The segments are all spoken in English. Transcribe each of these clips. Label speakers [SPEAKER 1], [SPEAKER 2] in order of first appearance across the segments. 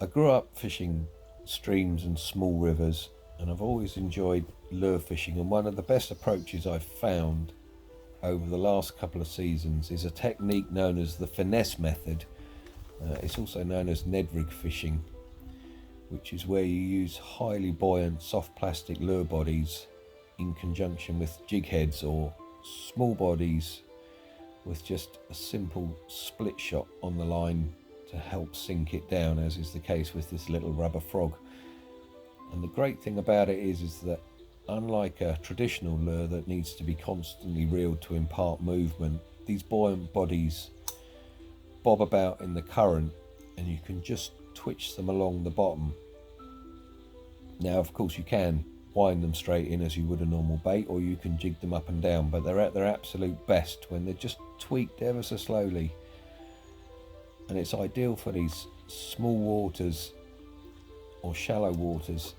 [SPEAKER 1] I grew up fishing streams and small rivers, and I've always enjoyed lure fishing, and one of the best approaches I've found over the last couple of seasons is a technique known as the finesse method. It's also known as Ned rig fishing, which is where you use highly buoyant soft plastic lure bodies in conjunction with jig heads or small bodies with just a simple split shot on the line to help sink it down, as is the case with this little rubber frog. And the great thing about it is that unlike a traditional lure that needs to be constantly reeled to impart movement, these buoyant bodies bob about in the current and you can just twitch them along the bottom. Now of course you can wind them straight in as you would a normal bait, or you can jig them up and down, but they're at their absolute best when they're just tweaked ever so slowly. And it's ideal for these small waters or shallow waters,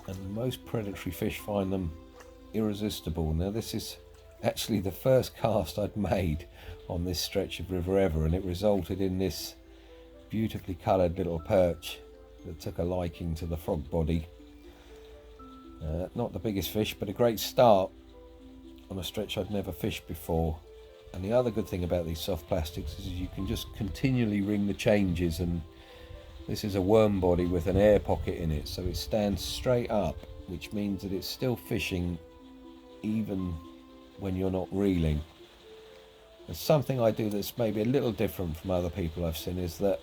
[SPEAKER 1] and most predatory fish find them irresistible. Now this is actually the first cast I'd made on this stretch of river ever, and it resulted in this beautifully coloured little perch that took a liking to the frog body. Not the biggest fish, but a great start on a stretch I'd never fished before. And the other good thing about these soft plastics is you can just continually ring the changes, and this is a worm body with an air pocket in it, so it stands straight up, which means that it's still fishing even when you're not reeling. And something I do that's maybe a little different from other people I've seen is that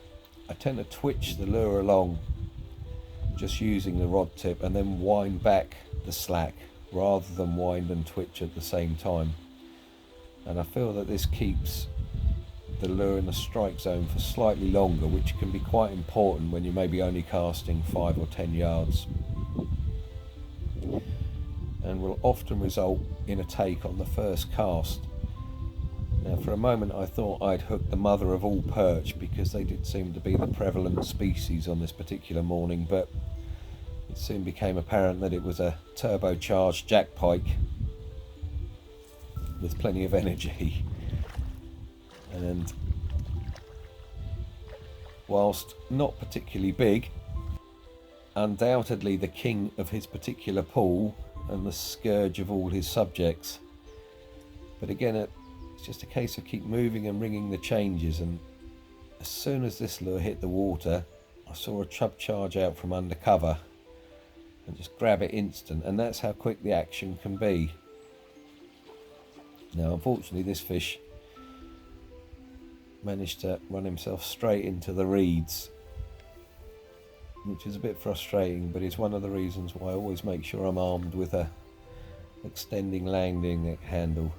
[SPEAKER 1] I tend to twitch the lure along just using the rod tip and then wind back the slack rather than wind and twitch at the same time. And I feel that this keeps the lure in the strike zone for slightly longer, which can be quite important when you're maybe only casting 5 or 10 yards, and will often result in a take on the first cast. Now for a moment I thought I'd hooked the mother of all perch, because they did seem to be the prevalent species on this particular morning, but it soon became apparent that it was a turbocharged jack pike with plenty of energy. And whilst not particularly big, undoubtedly the king of his particular pool and the scourge of all his subjects. But again, it's just a case of keep moving and ringing the changes, and as soon as this lure hit the water, I saw a chub charge out from under cover and just grab it instant, and that's how quick the action can be. Now unfortunately this fish managed to run himself straight into the reeds, which is a bit frustrating, but it's one of the reasons why I always make sure I'm armed with a extending landing handle,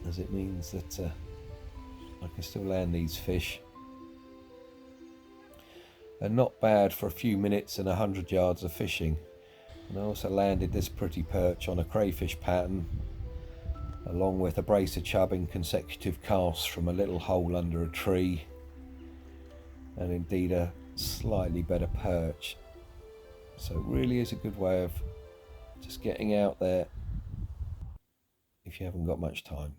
[SPEAKER 1] as it means that I can still land these fish. And not bad for a few minutes and 100 yards of fishing. And I also landed this pretty perch on a crayfish pattern, along with a brace of chub in consecutive casts from a little hole under a tree, and indeed a slightly better perch. So it really is a good way of just getting out there if you haven't got much time.